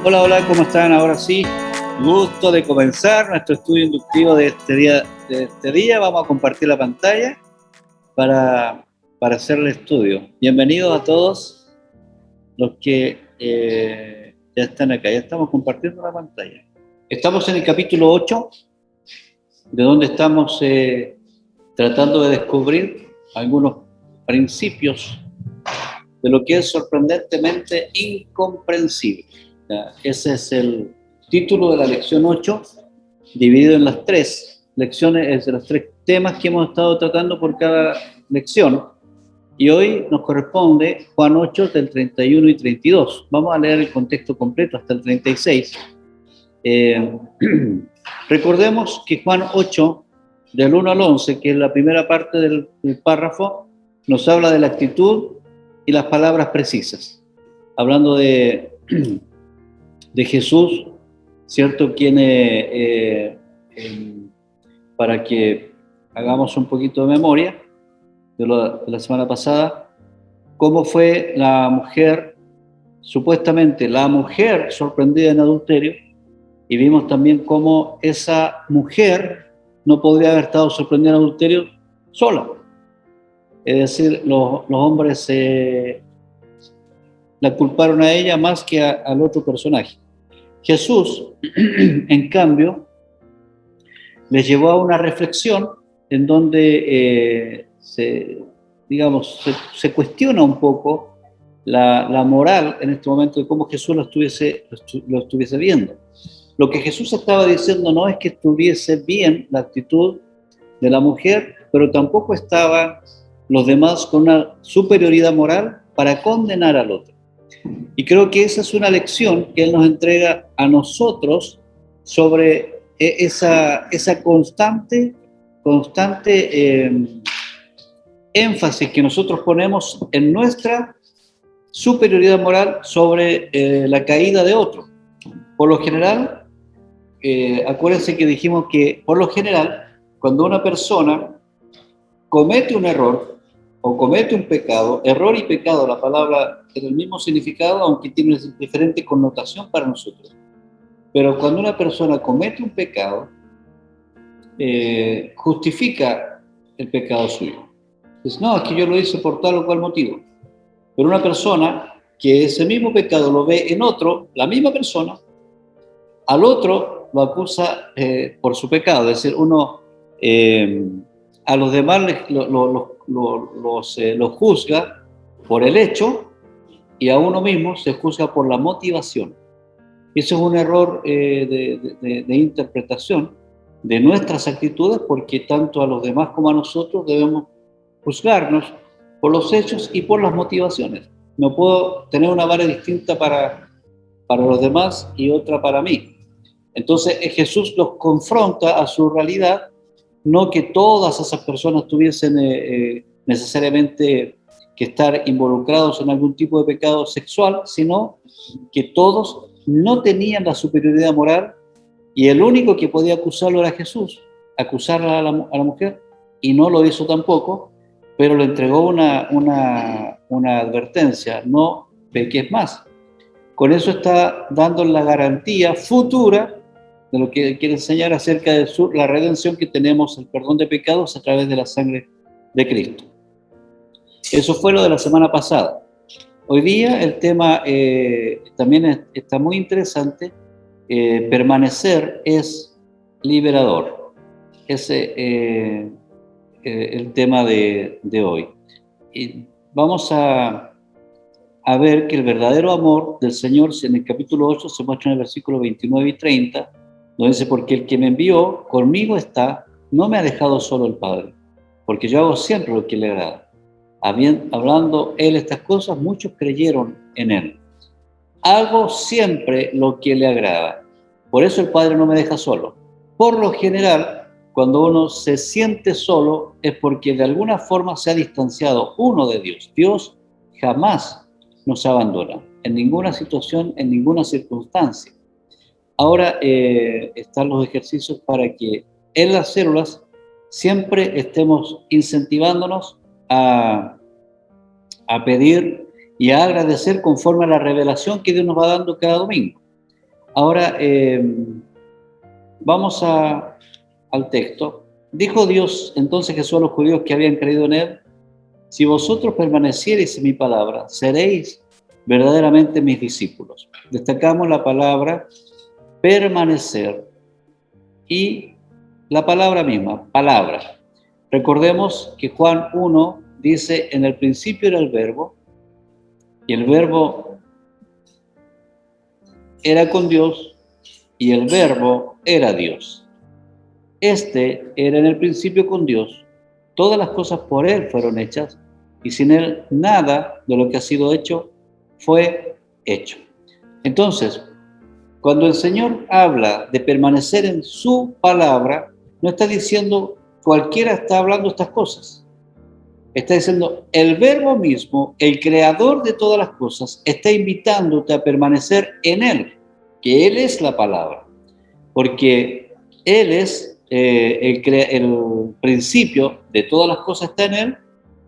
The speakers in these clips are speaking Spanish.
Hola, hola, ¿cómo están? Ahora sí, gusto de comenzar nuestro estudio inductivo de este día. Vamos a compartir la pantalla para, para hacer el estudio. Bienvenidos a todos los que ya están acá. Ya estamos compartiendo la pantalla. Estamos en el capítulo 8, de donde estamos tratando de descubrir algunos principios de lo que es sorprendentemente incomprensible. Ese es el título de la lección 8, dividido en las tres lecciones, de los tres temas que hemos estado tratando por cada lección. Y hoy nos corresponde Juan 8 del 31 y 32. Vamos a leer el contexto completo hasta el 36. Recordemos que Juan 8, del 1 al 11, que es la primera parte del párrafo, nos habla de la actitud y las palabras precisas, hablando de Jesús, ¿cierto? Quien, para que hagamos un poquito de memoria de la semana pasada, cómo fue la mujer, supuestamente la mujer sorprendida en adulterio, y vimos también cómo esa mujer no podría haber estado sorprendida en adulterio sola. Es decir, los hombres la culparon a ella más que al otro personaje. Jesús, en cambio, les llevó a una reflexión en donde se cuestiona un poco la moral en este momento de cómo Jesús lo estuviese viendo. Lo que Jesús estaba diciendo no es que estuviese bien la actitud de la mujer, pero tampoco estaban los demás con una superioridad moral para condenar al otro. Y creo que esa es una lección que Él nos entrega a nosotros sobre esa constante énfasis que nosotros ponemos en nuestra superioridad moral sobre la caída de otro. Por lo general, acuérdense que dijimos que por lo general, cuando una persona comete un error o comete un pecado, error y pecado, la palabra tiene el mismo significado, aunque tiene una diferente connotación para nosotros. Pero cuando una persona comete un pecado, justifica el pecado suyo. Dice, no, es que yo lo hice por tal o cual motivo. Pero una persona que ese mismo pecado lo ve en otro, la misma persona, al otro lo acusa por su pecado. Es decir, uno a los demás los juzga por el hecho y a uno mismo se juzga por la motivación. Eso es un error de interpretación de nuestras actitudes, porque tanto a los demás como a nosotros debemos juzgarnos por los hechos y por las motivaciones. No puedo tener una vara distinta para los demás y otra para mí. Entonces Jesús los confronta a su realidad, no que todas esas personas tuviesen necesariamente que estar involucrados en algún tipo de pecado sexual, sino que todos no tenían la superioridad moral y el único que podía acusarlo era Jesús, acusarla a la mujer, y no lo hizo tampoco, pero le entregó una advertencia: no peques más. Con eso está dando la garantía futura de lo que quiere enseñar acerca de la redención que tenemos, el perdón de pecados a través de la sangre de Cristo. Eso fue lo de la semana pasada. Hoy día el tema también está muy interesante. Permanecer es liberador. Ese es el tema de hoy. Y vamos a ver que el verdadero amor del Señor en el capítulo 8 se muestra en el versículo 29 y 30, donde dice: porque el que me envió conmigo está, no me ha dejado solo el Padre, porque yo hago siempre lo que le agrada. Hablando él estas cosas, muchos creyeron en él. Hago siempre lo que le agrada. Por eso el Padre no me deja solo. Por lo general, cuando uno se siente solo, es porque de alguna forma se ha distanciado uno de Dios. Dios jamás nos abandona, en ninguna situación, en ninguna circunstancia. Ahora están los ejercicios para que en las células siempre estemos incentivándonos a pedir y a agradecer conforme a la revelación que Dios nos va dando cada domingo. Ahora, vamos al texto. Dijo Dios entonces Jesús a los judíos que habían creído en él: si vosotros permaneciereis en mi palabra, seréis verdaderamente mis discípulos. Destacamos la palabra permanecer y la palabra misma, palabra. Recordemos que Juan 1 dice: en el principio era el verbo, y el verbo era con Dios, y el verbo era Dios. Este era en el principio con Dios. Todas las cosas por él fueron hechas, y sin él nada de lo que ha sido hecho fue hecho. Entonces, cuando el Señor habla de permanecer en su palabra, no está diciendo cualquiera está hablando estas cosas. Está diciendo el verbo mismo, el creador de todas las cosas, está invitándote a permanecer en él, que él es la palabra, porque él es el principio de todas las cosas, está en él,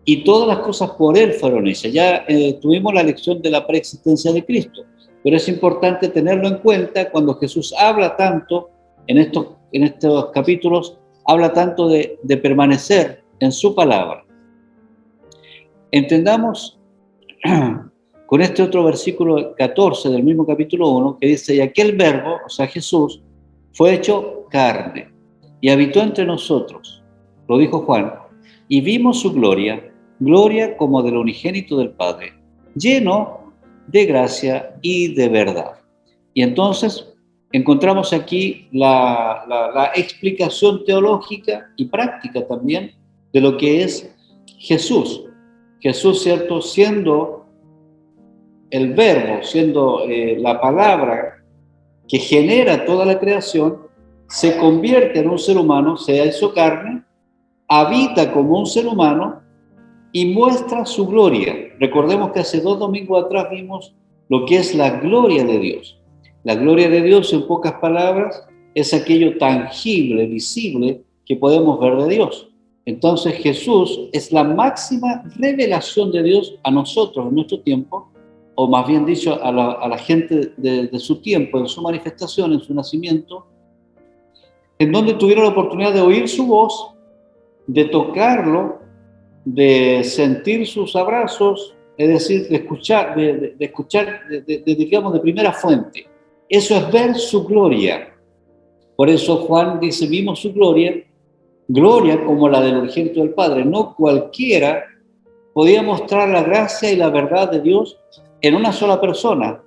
y todas las cosas por él fueron hechas. Ya tuvimos la lección de la preexistencia de Cristo, pero es importante tenerlo en cuenta cuando Jesús habla tanto en estos capítulos, habla tanto de permanecer en su palabra. Entendamos con este otro versículo 14 del mismo capítulo 1, que dice: y aquel verbo, o sea Jesús, fue hecho carne y habitó entre nosotros, lo dijo Juan, y vimos su gloria, gloria como del unigénito del Padre, lleno de gracia y de verdad. Y entonces encontramos aquí la explicación teológica y práctica también de lo que es Jesús. Jesús, ¿cierto?, siendo el verbo, siendo la palabra que genera toda la creación, se convierte en un ser humano, se hizo carne, habita como un ser humano y muestra su gloria. Recordemos que hace 2 domingos atrás vimos lo que es la gloria de Dios. La gloria de Dios, en pocas palabras, es aquello tangible, visible, que podemos ver de Dios. Entonces Jesús es la máxima revelación de Dios a nosotros en nuestro tiempo, o más bien dicho, a la gente de su tiempo, en su manifestación, en su nacimiento, en donde tuvieron la oportunidad de oír su voz, de tocarlo, de sentir sus abrazos, es decir, de escuchar, digamos, de primera fuente. Eso es ver su gloria. Por eso Juan dice: vimos su gloria, gloria como la del unigénito del Padre. No cualquiera podía mostrar la gracia y la verdad de Dios en una sola persona,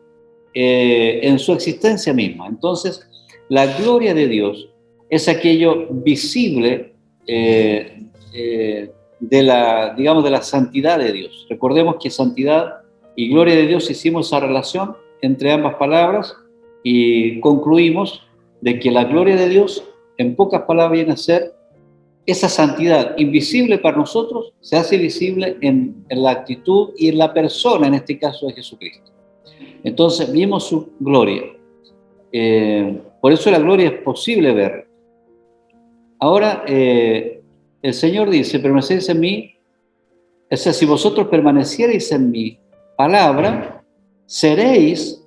en su existencia misma. Entonces, la gloria de Dios es aquello visible de la santidad de Dios. Recordemos que santidad y gloria de Dios hicimos esa relación entre ambas palabras y concluimos de que la gloria de Dios, en pocas palabras, viene a ser esa santidad invisible para nosotros, se hace visible en la actitud y en la persona, en este caso de Jesucristo. Entonces vimos su gloria. Por eso la gloria es posible ver. Ahora, el Señor dice: permanecéis en mí, o sea, si vosotros permaneciereis en mi palabra, seréis,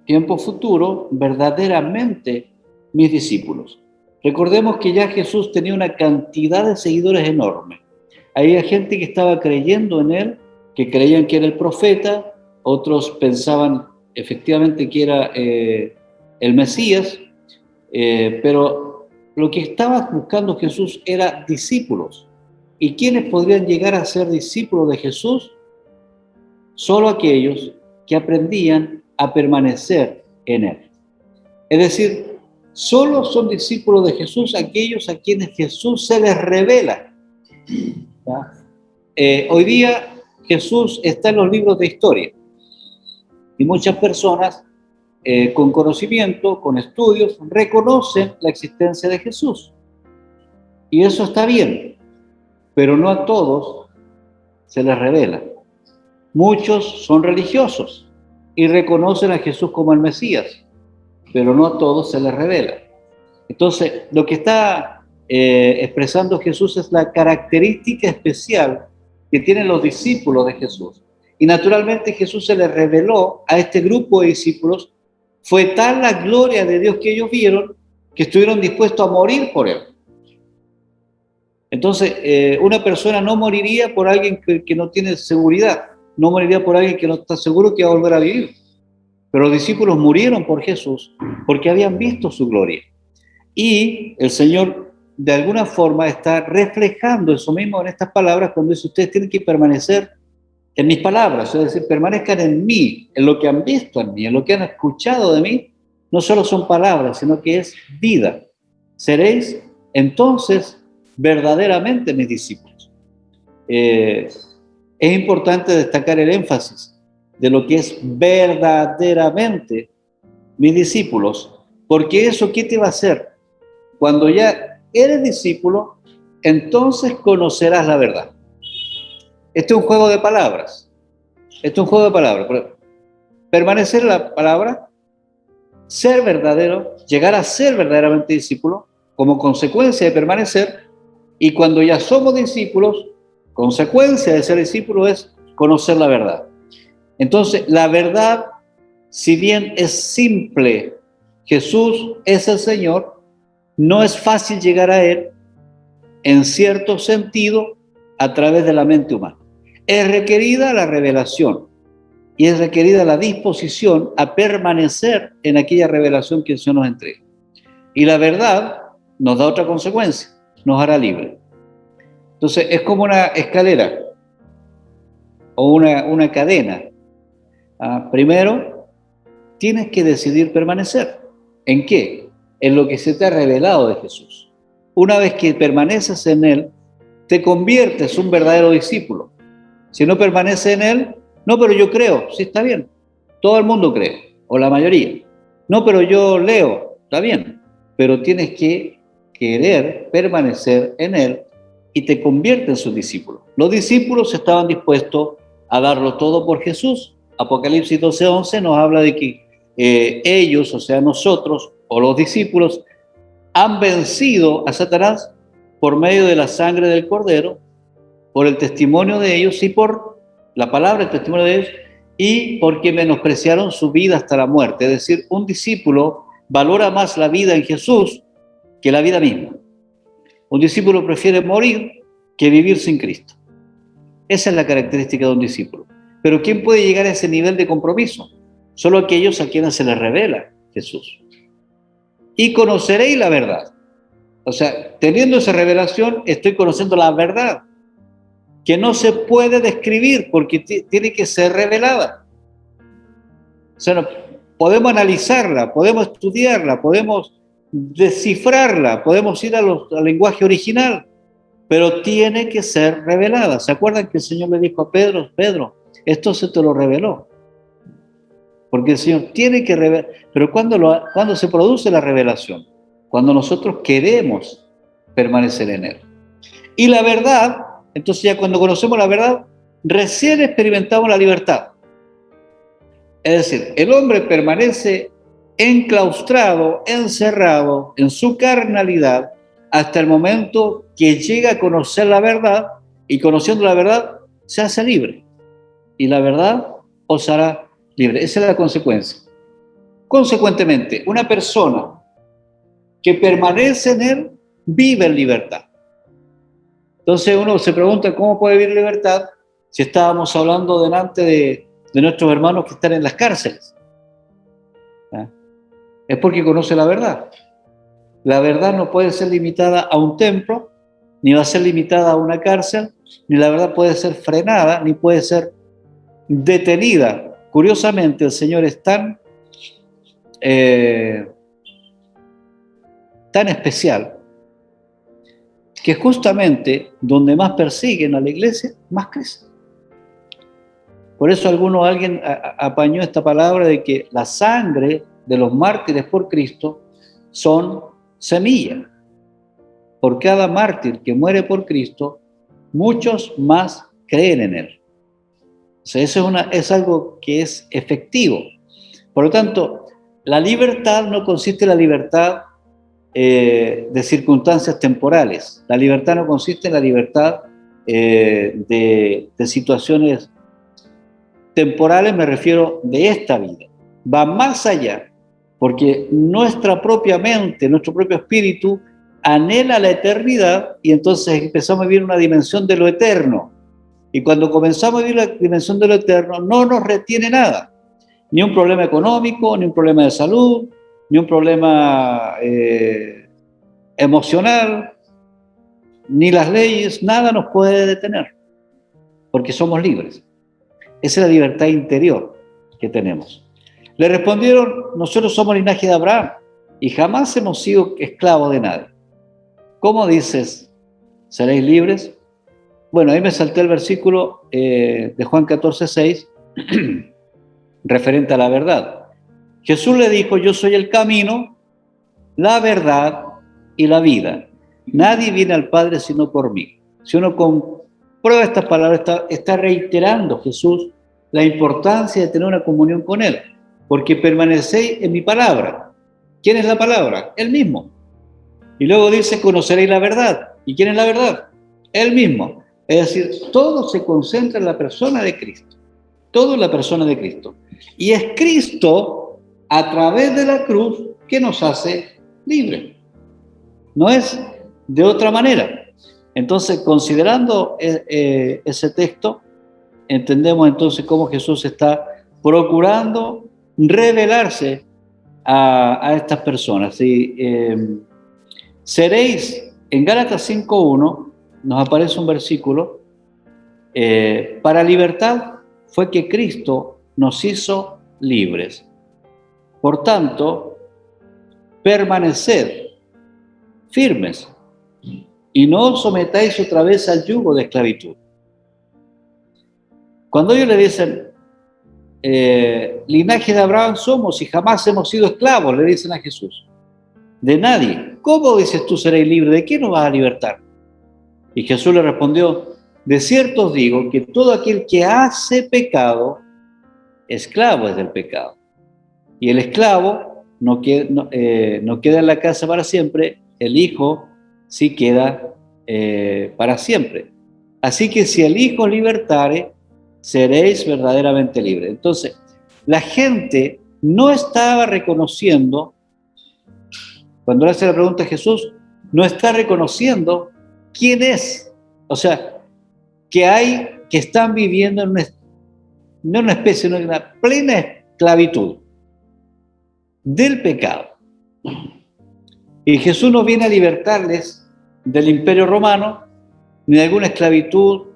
tiempo futuro, verdaderamente mis discípulos. Recordemos que ya Jesús tenía una cantidad de seguidores enorme. Había gente que estaba creyendo en él, que creían que era el profeta, otros pensaban efectivamente que era el Mesías, pero lo que estaba buscando Jesús era discípulos. ¿Y quiénes podrían llegar a ser discípulos de Jesús? Solo aquellos que aprendían a permanecer en él. Es decir, solo son discípulos de Jesús aquellos a quienes Jesús se les revela. Hoy día Jesús está en los libros de historia y muchas personas con conocimiento, con estudios, reconocen la existencia de Jesús. Y eso está bien, pero no a todos se les revela. Muchos son religiosos y reconocen a Jesús como el Mesías, pero no a todos se les revela. Entonces, lo que está expresando Jesús es la característica especial que tienen los discípulos de Jesús. Y naturalmente Jesús se le reveló a este grupo de discípulos Fue tal la gloria de Dios que ellos vieron que estuvieron dispuestos a morir por Él. Entonces, una persona no moriría por alguien que no tiene seguridad, no moriría por alguien que no está seguro que va a volver a vivir. Pero los discípulos murieron por Jesús porque habían visto su gloria. Y el Señor, de alguna forma, está reflejando eso mismo en estas palabras cuando dice: ustedes tienen que permanecer en mis palabras, es decir, permanezcan en mí, en lo que han visto en mí, en lo que han escuchado de mí. No solo son palabras, sino que es vida. Seréis entonces verdaderamente mis discípulos. Es importante destacar el énfasis de lo que es verdaderamente mis discípulos, porque eso, ¿qué te va a hacer? Cuando ya eres discípulo, entonces conocerás la verdad. Este es un juego de palabras. Esto es un juego de palabras. Permanecer en la palabra, ser verdadero, llegar a ser verdaderamente discípulo, como consecuencia de permanecer. Y cuando ya somos discípulos, consecuencia de ser discípulo es conocer la verdad. Entonces, la verdad, si bien es simple, Jesús es el Señor, no es fácil llegar a Él, en cierto sentido, a través de la mente humana. Es requerida la revelación y es requerida la disposición a permanecer en aquella revelación que el Señor nos entrega. Y la verdad nos da otra consecuencia, nos hará libre. Entonces, es como una escalera o una cadena. Primero, tienes que decidir permanecer. ¿En qué? En lo que se te ha revelado de Jesús. Una vez que permaneces en Él, te conviertes en un verdadero discípulo. Si no permaneces en Él, no, pero yo creo, sí, está bien. Todo el mundo cree, o la mayoría. No, pero yo leo, está bien. Pero tienes que querer permanecer en Él y te convierte en sus discípulos. Los discípulos estaban dispuestos a darlo todo por Jesús. Apocalipsis 12:11 nos habla de que ellos, o sea, nosotros, o los discípulos, han vencido a Satanás por medio de la sangre del Cordero, por el testimonio de ellos y por la palabra, el testimonio de ellos, y porque menospreciaron su vida hasta la muerte. Es decir, un discípulo valora más la vida en Jesús que la vida misma. Un discípulo prefiere morir que vivir sin Cristo. Esa es la característica de un discípulo. Pero ¿quién puede llegar a ese nivel de compromiso? Solo aquellos a quienes se les revela Jesús. Y conoceréis la verdad. O sea, teniendo esa revelación, estoy conociendo la verdad, que no se puede describir porque tiene que ser revelada. O sea, no, podemos analizarla, podemos estudiarla, podemos descifrarla, podemos ir al lenguaje original, pero tiene que ser revelada. ¿Se acuerdan que el Señor le dijo a Pedro: Pedro, esto se te lo reveló? Porque el Señor tiene que revelar. Pero ¿cuándo se produce la revelación? Cuando nosotros queremos permanecer en Él. Y la verdad, entonces ya cuando conocemos la verdad, recién experimentamos la libertad. Es decir, el hombre permanece enclaustrado, encerrado en su carnalidad hasta el momento que llega a conocer la verdad, y conociendo la verdad se hace libre. Y la verdad os hará libre. Esa es la consecuencia. Consecuentemente, una persona que permanece en Él vive en libertad. Entonces uno se pregunta cómo puede vivir libertad si estábamos hablando delante de nuestros hermanos que están en las cárceles. Es porque conoce la verdad. La verdad no puede ser limitada a un templo, ni va a ser limitada a una cárcel, ni la verdad puede ser frenada, ni puede ser detenida. Curiosamente, el Señor es tan especial que justamente donde más persiguen a la iglesia, más crece. Por eso alguien apañó esta palabra de que la sangre de los mártires por Cristo son semillas. Por cada mártir que muere por Cristo, muchos más creen en Él. O sea, eso es algo que es efectivo. Por lo tanto, la libertad no consiste en la libertad de circunstancias temporales. La libertad no consiste en la libertad de situaciones temporales, me refiero de esta vida. Va más allá. porque nuestra propia mente, nuestro propio espíritu anhela la eternidad y entonces empezamos a vivir una dimensión de lo eterno. Y cuando comenzamos a vivir la dimensión de lo eterno, no nos retiene nada. Ni un problema económico, ni un problema de salud, ni un problema emocional, ni las leyes, nada nos puede detener, porque somos libres. Esa es la libertad interior que tenemos. Le respondieron, nosotros somos linaje de Abraham y jamás hemos sido esclavos de nadie. ¿Cómo dices, seréis libres? Bueno, ahí me salté el versículo de Juan 14:6, referente a la verdad. Jesús le dijo, yo soy el camino, la verdad y la vida. Nadie viene al Padre sino por mí. Si uno comprueba estas palabras, está reiterando Jesús la importancia de tener una comunión con Él, porque permanecéis en mi palabra. ¿Quién es la palabra? Él mismo. Y luego dice, conoceréis la verdad. ¿Y quién es la verdad? Él mismo. Es decir, todo se concentra en la persona de Cristo. Todo en la persona de Cristo. Y es Cristo, a través de la cruz, que nos hace libres. No es de otra manera. Entonces, considerando ese texto, entendemos entonces cómo Jesús está procurando revelarse a estas personas. ¿Sí? Seréis, en Gálatas 5:1, nos aparece un versículo, para libertad fue que Cristo nos hizo libres. Por tanto, permaneced firmes y no os sometáis otra vez al yugo de esclavitud. Cuando ellos le dicen, linaje de Abraham somos y jamás hemos sido esclavos, le dicen a Jesús, de nadie. ¿Cómo dices tú seréis libre? ¿De qué nos vas a libertar? Y Jesús le respondió, de cierto os digo que todo aquel que hace pecado, esclavo es del pecado. Y el esclavo no queda en la casa para siempre, el hijo sí queda para siempre. Así que si el Hijo libertare, seréis verdaderamente libres. Entonces, la gente no estaba reconociendo, cuando le hace la pregunta a Jesús, no está reconociendo quién es. O sea, que están viviendo en no una especie, sino una plena esclavitud del pecado. Y Jesús no viene a libertarles del imperio romano, ni de alguna esclavitud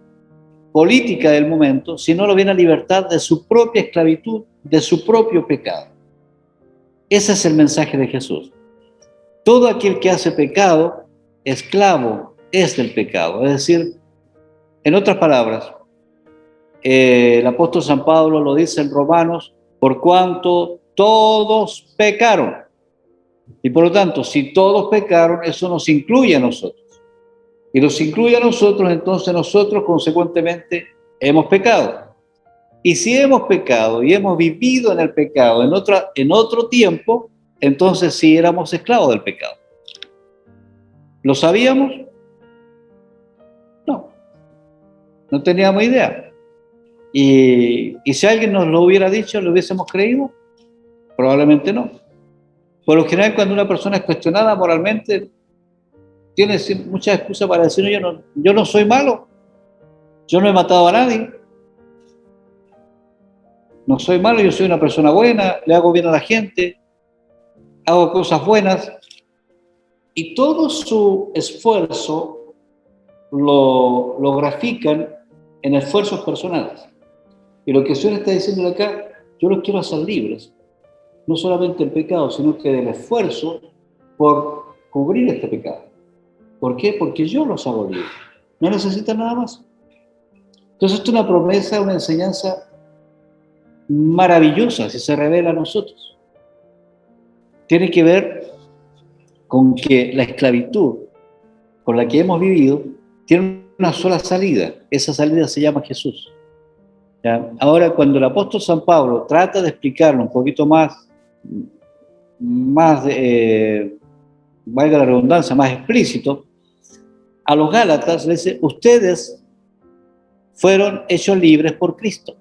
política del momento, sino lo viene a libertar de su propia esclavitud, de su propio pecado. Ese es el mensaje de Jesús. Todo aquel que hace pecado, esclavo es del pecado. Es decir, en otras palabras, el apóstol San Pablo lo dice en Romanos, por cuanto todos pecaron. Y por lo tanto, si todos pecaron, eso nos incluye a nosotros. Y nos incluye a nosotros, entonces nosotros consecuentemente hemos pecado. Y si hemos pecado y hemos vivido en el pecado en otro tiempo, entonces sí éramos esclavos del pecado. ¿Lo sabíamos? No. No teníamos idea. Y si alguien nos lo hubiera dicho, ¿lo hubiésemos creído? Probablemente no. Por lo general, cuando una persona es cuestionada moralmente, tiene muchas excusas para decir, no, yo no soy malo, yo no he matado a nadie, no soy malo, yo soy una persona buena, le hago bien a la gente, hago cosas buenas, y todo su esfuerzo lo grafican en esfuerzos personales. Y lo que el Señor está diciendo acá, yo los quiero hacer libres, no solamente el pecado, sino que del esfuerzo por cubrir este pecado. ¿Por qué? Porque yo los hago libres. No necesitan nada más. Entonces, esto es una promesa, una enseñanza maravillosa si se revela a nosotros. Tiene que ver con que la esclavitud con la que hemos vivido tiene una sola salida. Esa salida se llama Jesús. ¿Ya? Ahora, cuando el apóstol San Pablo trata de explicarlo un poquito más valga la redundancia, más explícito, a los Gálatas le dice, ustedes fueron hechos libres por Cristo.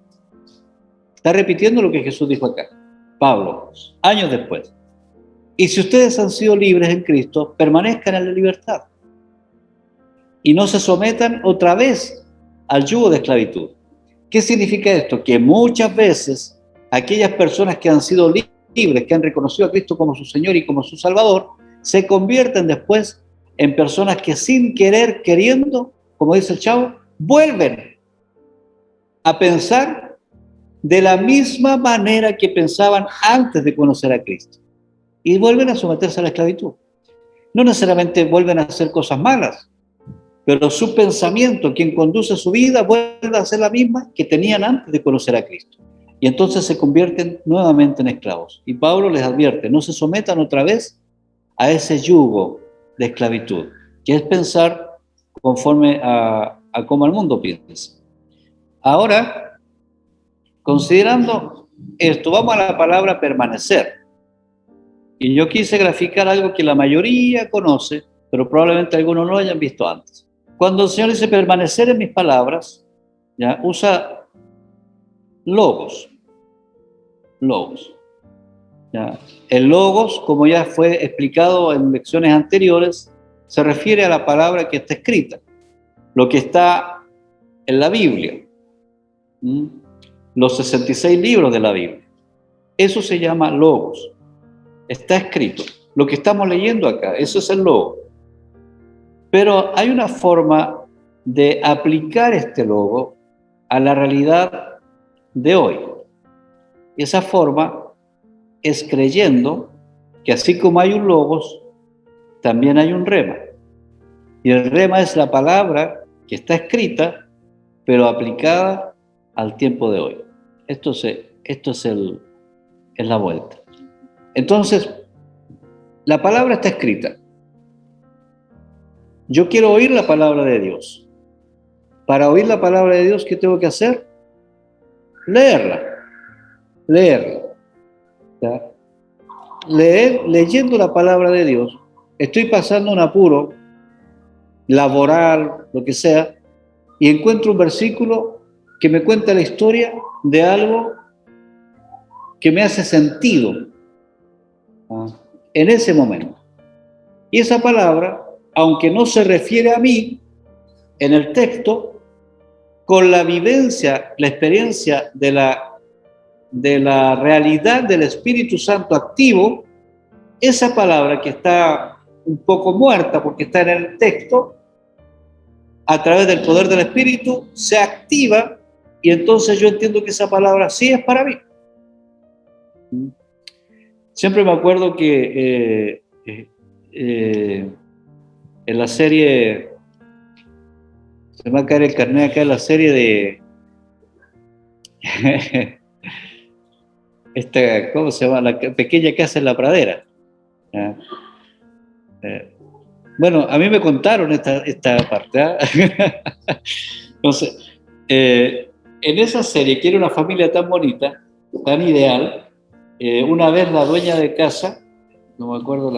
Está repitiendo lo que Jesús dijo acá, Pablo, años después. Y si ustedes han sido libres en Cristo, permanezcan en la libertad. Y no se sometan otra vez al yugo de esclavitud. ¿Qué significa esto? Que muchas veces aquellas personas que han sido libres, que han reconocido a Cristo como su Señor y como su Salvador, se convierten después en personas que sin querer, queriendo, como dice el Chavo, vuelven a pensar de la misma manera que pensaban antes de conocer a Cristo. Y vuelven a someterse a la esclavitud. No necesariamente vuelven a hacer cosas malas, pero su pensamiento, quien conduce su vida, vuelve a ser la misma que tenían antes de conocer a Cristo. Y entonces se convierten nuevamente en esclavos. Y Pablo les advierte, no se sometan otra vez a ese yugo de esclavitud, que es pensar conforme a cómo el mundo piensa. Ahora, considerando esto, vamos a la palabra permanecer. Y yo quise graficar algo que la mayoría conoce, pero probablemente algunos no lo hayan visto antes. Cuando el Señor dice permanecer en mis palabras, ya usa logos. Ya. El logos, como ya fue explicado en lecciones anteriores, se refiere a la palabra que está escrita, lo que está en la Biblia, los 66 libros de la Biblia. Eso se llama logos. Está escrito. Lo que estamos leyendo acá, eso es el logo. Pero hay una forma de aplicar este logo a la realidad de hoy. Y esa forma es creyendo que así como hay un logos, también hay un rema. Y el rema es la palabra que está escrita, pero aplicada al tiempo de hoy. Esto es la vuelta. Entonces, la palabra está escrita. Yo quiero oír la palabra de Dios. Para oír la palabra de Dios, ¿qué tengo que hacer? Leerla. ¿Ya? Leyendo la palabra de Dios, estoy pasando un apuro laboral, lo que sea, y encuentro un versículo que me cuenta la historia de algo que me hace sentido en ese momento. Y esa palabra, aunque no se refiere a mí en el texto, con la vivencia, la experiencia de la realidad del Espíritu Santo activo, esa palabra que está un poco muerta porque está en el texto, a través del poder del Espíritu, se activa y entonces yo entiendo que esa palabra sí es para mí. Siempre me acuerdo que en la serie, se me va a caer el carnet acá, en la serie de ¿cómo se llama? La pequeña casa en la pradera. Bueno, a mí me contaron esta parte. Entonces, en esa serie, que era una familia tan bonita, tan ideal, una vez la dueña de casa, no me acuerdo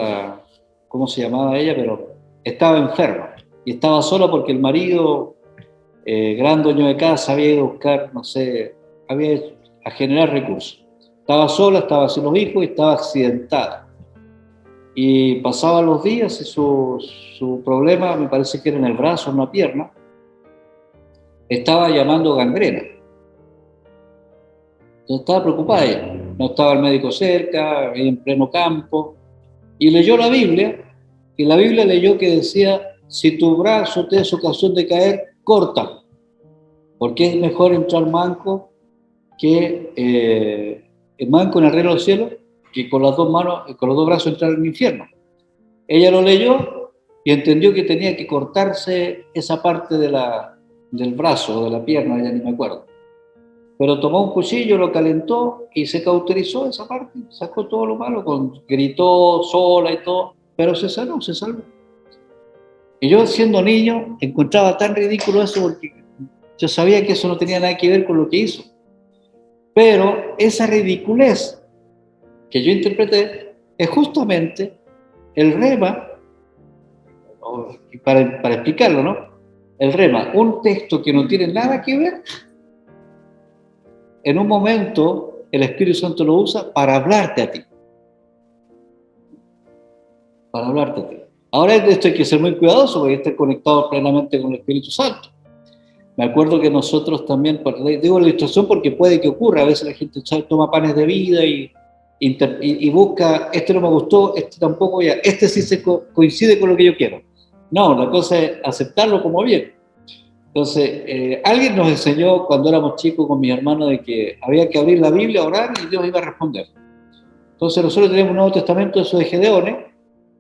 cómo se llamaba ella, pero estaba enferma y estaba sola porque el marido, gran dueño de casa, había ido a buscar, no sé, había ido a generar recursos. Estaba sola, estaba sin los hijos y estaba accidentada. Y pasaban los días y su problema, me parece que era en el brazo, en una pierna, estaba llamando gangrena. Entonces estaba preocupada ella. No estaba el médico cerca, en pleno campo. Y leyó la Biblia, y la Biblia leyó que decía, si tu brazo te es ocasión de caer, corta. Porque es mejor entrar manco manco en el reino del cielo, que con las dos manos, con los dos brazos entrar en el infierno. Ella lo leyó y entendió que tenía que cortarse esa parte del brazo o de la pierna, ya ni me acuerdo. Pero tomó un cuchillo, lo calentó y se cauterizó esa parte, sacó todo lo malo, gritó sola y todo, pero se salvó. Y yo, siendo niño, encontraba tan ridículo eso porque yo sabía que eso no tenía nada que ver con lo que hizo. Pero esa ridiculez que yo interpreté es justamente el rema, para explicarlo, ¿no? El rema, un texto que no tiene nada que ver, en un momento el Espíritu Santo lo usa para hablarte a ti. para hablarte a ti. Ahora de esto hay que ser muy cuidadoso porque estar conectado plenamente con el Espíritu Santo. Me acuerdo que nosotros también, digo la ilustración porque puede que ocurra, a veces la gente toma panes de vida y busca, este no me gustó, este tampoco, ya, este sí coincide con lo que yo quiero. No, la cosa es aceptarlo como bien. Entonces, alguien nos enseñó cuando éramos chicos con mis hermanos de que había que abrir la Biblia, orar y Dios iba a responder. Entonces nosotros teníamos un Nuevo Testamento, eso de Gedeones,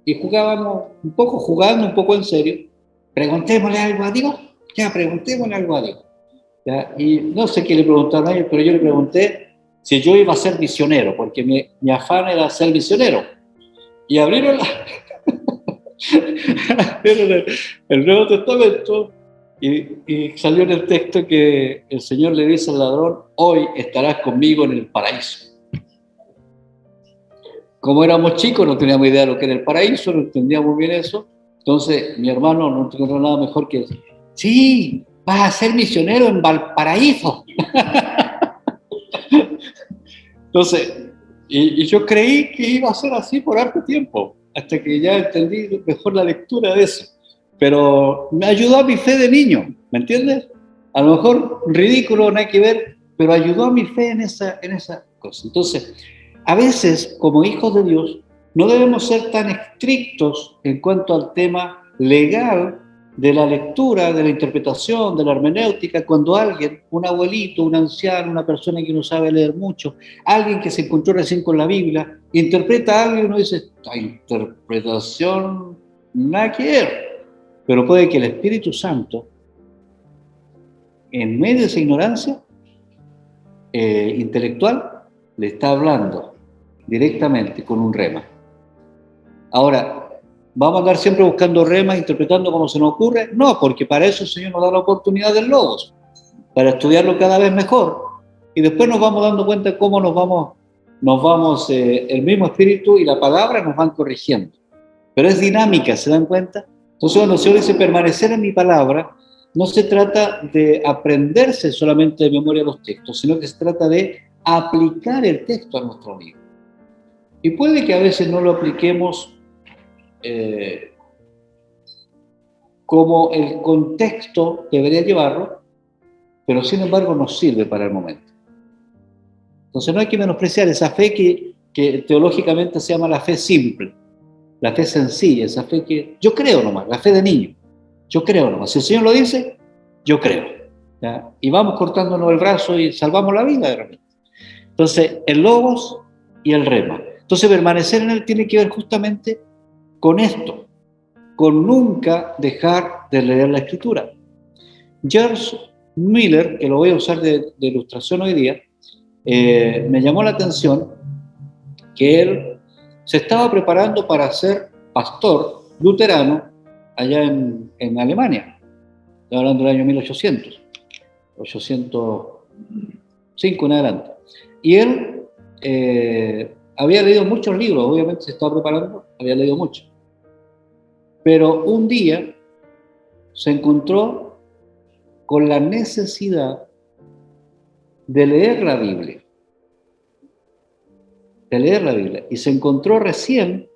y jugábamos un poco jugando, un poco en serio. Preguntémosle algo a Dios, ya, preguntémosle algo a Dios. ¿Ya? Y no sé qué le preguntaron a ellos, pero yo le pregunté si yo iba a ser misionero, porque mi afán era ser misionero. Y abrieron el Nuevo Testamento y salió en el texto que el Señor le dice al ladrón, hoy estarás conmigo en el paraíso. Como éramos chicos, no teníamos idea de lo que era el paraíso, no entendíamos bien eso. Entonces, mi hermano no encontró nada mejor que decir, sí, vas a ser misionero en Valparaíso. Entonces, y yo creí que iba a ser así por harto tiempo, hasta que ya entendí mejor la lectura de eso. Pero me ayudó a mi fe de niño, ¿me entiendes? A lo mejor ridículo, nada que ver, pero ayudó a mi fe en esa cosa. Entonces, a veces, como hijos de Dios, no debemos ser tan estrictos en cuanto al tema legal de la lectura, de la interpretación, de la hermenéutica, cuando alguien, un abuelito, un anciano, una persona que no sabe leer mucho, alguien que se encontró recién con la Biblia, interpreta algo y uno dice, esta interpretación nada que ver. Pero puede que el Espíritu Santo, en medio de esa ignorancia intelectual, le está hablando directamente con un rema. Ahora, ¿vamos a andar siempre buscando remas, interpretando como se nos ocurre? No, porque para eso el Señor nos da la oportunidad del Logos, para estudiarlo cada vez mejor. Y después nos vamos dando cuenta cómo el mismo Espíritu y la palabra nos van corrigiendo. Pero es dinámica, ¿se dan cuenta? Entonces, cuando el Señor dice permanecer en mi palabra, no se trata de aprenderse solamente de memoria los textos, sino que se trata de aplicar el texto a nuestra vida. Y puede que a veces no lo apliquemos como el contexto debería llevarlo, pero sin embargo nos sirve para el momento. Entonces no hay que menospreciar esa fe que teológicamente se llama la fe simple, la fe sencilla, esa fe que yo creo nomás, la fe de niño. Yo creo nomás. Si el Señor lo dice, yo creo. ¿Ya? Y vamos cortándonos el brazo y salvamos la vida de repente. Entonces, el logos y el rema. Entonces, permanecer en él tiene que ver justamente con esto, con nunca dejar de leer la Escritura. George Miller, que lo voy a usar de ilustración hoy día, me llamó la atención que él se estaba preparando para ser pastor luterano allá en Alemania. Estoy hablando del año 1800, 805 en adelante. Y él había leído muchos libros, obviamente se estaba preparando, había leído mucho. Pero un día se encontró con la necesidad de leer la Biblia. Y se encontró recién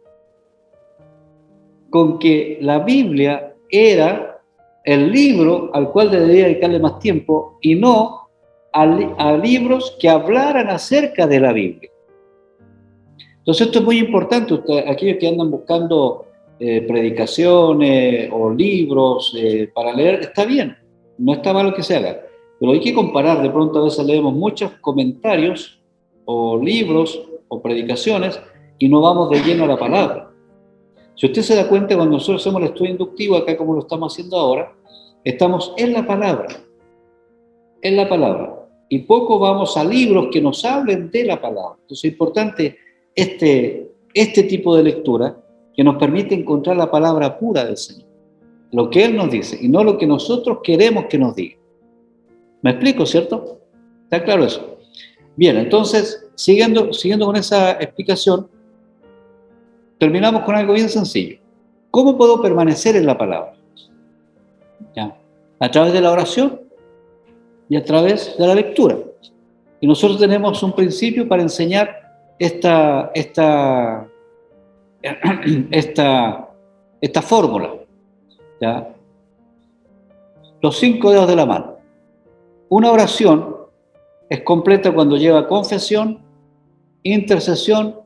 con que la Biblia era el libro al cual debería dedicarle más tiempo y no a libros que hablaran acerca de la Biblia. Entonces esto es muy importante. Aquellos que andan buscando predicaciones o libros para leer, está bien, no está malo que se haga, pero hay que comparar. De pronto a veces leemos muchos comentarios o libros o predicaciones y no vamos de lleno a la palabra. Si usted se da cuenta, cuando nosotros hacemos el estudio inductivo, acá como lo estamos haciendo ahora, estamos en la palabra, y poco vamos a libros que nos hablen de la palabra. Entonces es importante este tipo de lectura que nos permite encontrar la palabra pura del Señor, lo que Él nos dice y no lo que nosotros queremos que nos diga. ¿Me explico, cierto? ¿Está claro eso? Bien, entonces, siguiendo con esa explicación, terminamos con algo bien sencillo. ¿Cómo puedo permanecer en la palabra? ¿Ya? A través de la oración y a través de la lectura. Y nosotros tenemos un principio para enseñar esta esta fórmula, ¿ya? Los 5 dedos de la mano. Una oración es completa cuando lleva confesión, intercesión,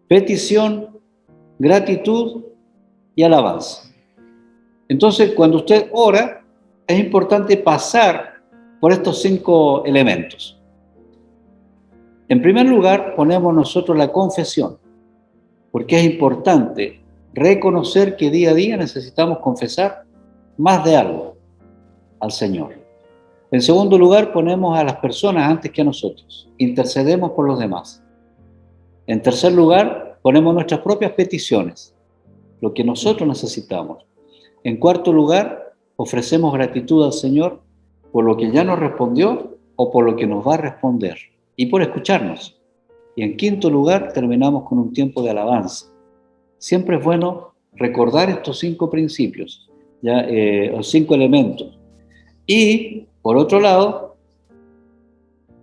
petición, gratitud y alabanza. Entonces, cuando usted ora, es importante pasar por estos 5 elementos. En primer lugar, ponemos nosotros la confesión, porque es importante reconocer que día a día necesitamos confesar más de algo al Señor. En segundo lugar, ponemos a las personas antes que a nosotros. Intercedemos por los demás. En tercer lugar, ponemos nuestras propias peticiones, lo que nosotros necesitamos. En cuarto lugar, ofrecemos gratitud al Señor por lo que ya nos respondió o por lo que nos va a responder y por escucharnos. Y en quinto lugar, terminamos con un tiempo de alabanza. Siempre es bueno recordar estos 5 principios, ¿ya? Los 5 elementos. Y, por otro lado,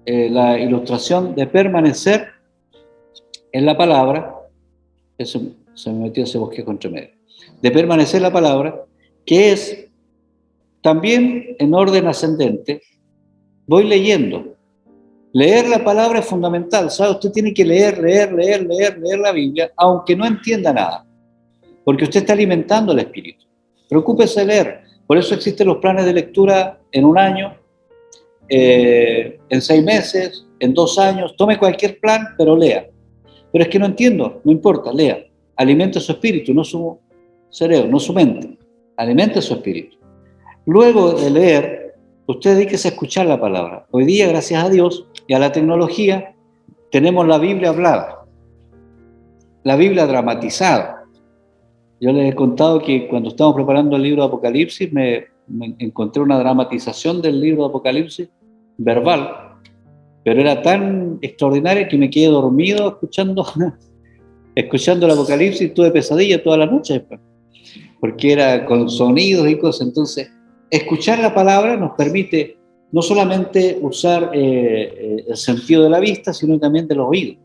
la ilustración de permanecer en la palabra, eso se me metió ese bosquejo entre medio, de permanecer en la palabra, que es también en orden ascendente. Voy leyendo. Leer la palabra es fundamental, ¿sabe? Usted tiene que leer la Biblia, aunque no entienda nada, porque usted está alimentando el espíritu. Preocúpese de leer. Por eso existen los planes de lectura en 1 año, en 6 meses, en 2 años. Tome cualquier plan, pero lea. Pero es que no entiendo, no importa, lea. Alimente su espíritu, no su cerebro, no su mente. Alimente su espíritu. Luego de leer, usted dedíquese a escuchar la palabra. Hoy día, gracias a Dios y a la tecnología, tenemos la Biblia hablada, la Biblia dramatizada. Yo les he contado que cuando estábamos preparando el libro de Apocalipsis, me encontré una dramatización del libro de Apocalipsis, verbal, pero era tan extraordinaria que me quedé dormido escuchando el Apocalipsis y tuve pesadilla toda la noche después, porque era con sonidos y cosas. Entonces, escuchar la palabra nos permite no solamente usar el sentido de la vista, sino también de los oídos.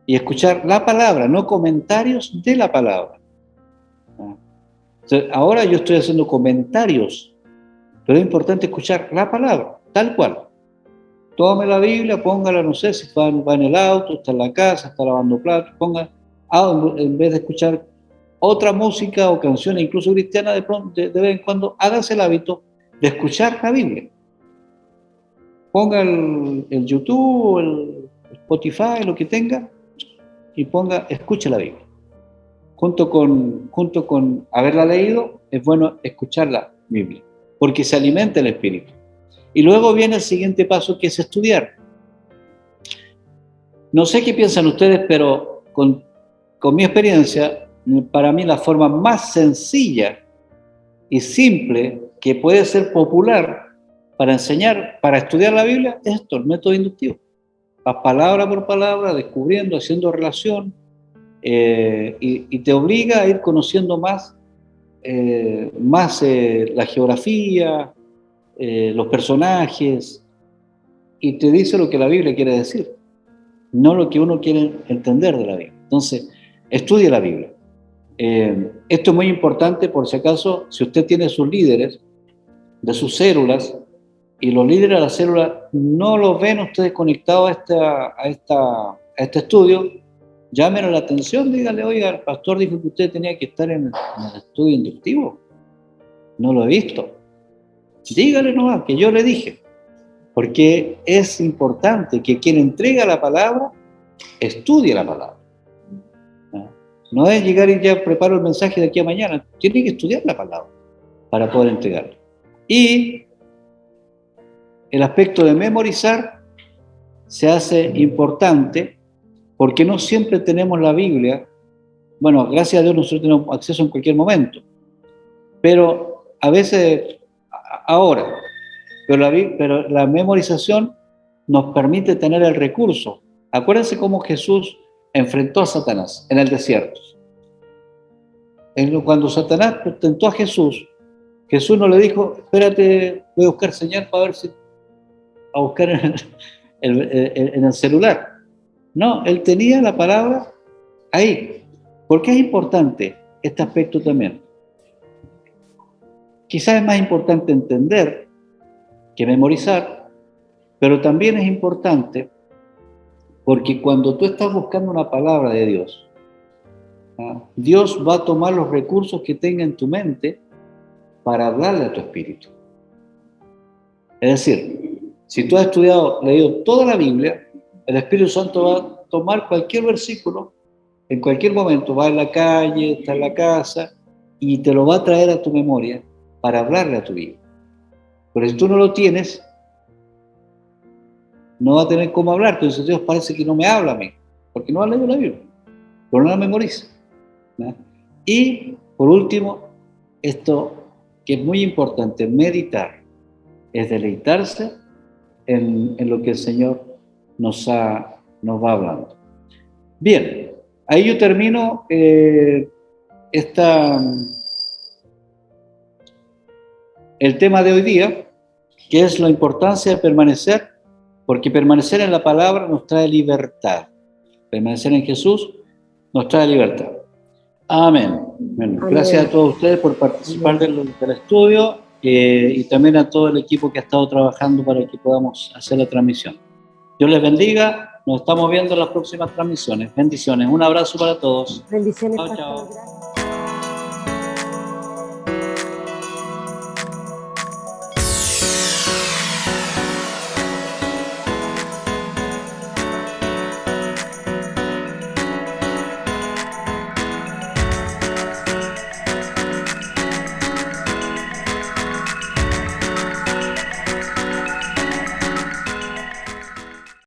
Y escuchar la palabra, no comentarios de la palabra. Entonces, ahora yo estoy haciendo comentarios, pero es importante escuchar la palabra, tal cual. Tome la Biblia, póngala, no sé, si va en el auto, está en la casa, está lavando platos, ponga, en vez de escuchar otra música o canciones, incluso cristianas, de vez en cuando, hágase el hábito de escuchar la Biblia. Ponga el YouTube, el Spotify, lo que tenga, y escuche la Biblia. Junto con haberla leído, es bueno escuchar la Biblia, porque se alimenta el espíritu. Y luego viene el siguiente paso, que es estudiar. No sé qué piensan ustedes, pero con mi experiencia, para mí la forma más sencilla y simple que puede ser popular para enseñar, para estudiar la Biblia, es esto, el método inductivo. Palabra por palabra, descubriendo, haciendo relación, y te obliga a ir conociendo más la geografía, los personajes, y te dice lo que la Biblia quiere decir, no lo que uno quiere entender de la Biblia. Entonces, estudie la Biblia. Esto es muy importante, por si acaso, si usted tiene sus líderes de sus células, y los líderes de la célula no los ven ustedes conectados a este estudio, llámenle la atención, díganle: oiga, el pastor dijo que usted tenía que estar en el estudio inductivo, no lo he visto. Dígale nomás que yo le dije, porque es importante que quien entrega la palabra estudie la palabra. No es llegar y ya preparo el mensaje de aquí a mañana, tiene que estudiar la palabra para poder entregarlo. Y el aspecto de memorizar se hace importante porque no siempre tenemos la Biblia. Bueno, gracias a Dios nosotros tenemos acceso en cualquier momento, pero a veces ahora, pero la memorización nos permite tener el recurso. Acuérdense cómo Jesús enfrentó a Satanás en el desierto. Cuando Satanás tentó a Jesús, Jesús no le dijo: espérate, voy a buscar señal para ver si... a buscar en el celular. No, él tenía la palabra ahí, ¿Por qué es importante este aspecto también? Quizás es más importante entender que memorizar, pero también es importante porque cuando tú estás buscando una palabra de Dios, Dios va a tomar los recursos que tenga en tu mente para hablarle a tu espíritu. Es decir, si tú has leído toda la Biblia, el Espíritu Santo va a tomar cualquier versículo, en cualquier momento, va en la calle, está en la casa, y te lo va a traer a tu memoria para hablarle a tu vida. Pero si tú no lo tienes, no va a tener cómo hablar. Entonces Dios parece que no me habla a mí, porque no ha leído la Biblia, pero no la memoriza, ¿no? Y por último, esto que es muy importante, meditar, es deleitarse en lo que el Señor nos va hablando. Bien, ahí yo termino el tema de hoy día, que es la importancia de permanecer, porque permanecer en la palabra nos trae libertad. Permanecer en Jesús nos trae libertad. Amén. Bueno, Amén. Gracias a todos ustedes por participar del estudio y también a todo el equipo que ha estado trabajando para que podamos hacer la transmisión. Dios les bendiga. Nos estamos viendo en las próximas transmisiones. Bendiciones. Un abrazo para todos. Bendiciones, Chao, pastor. chao. Gracias.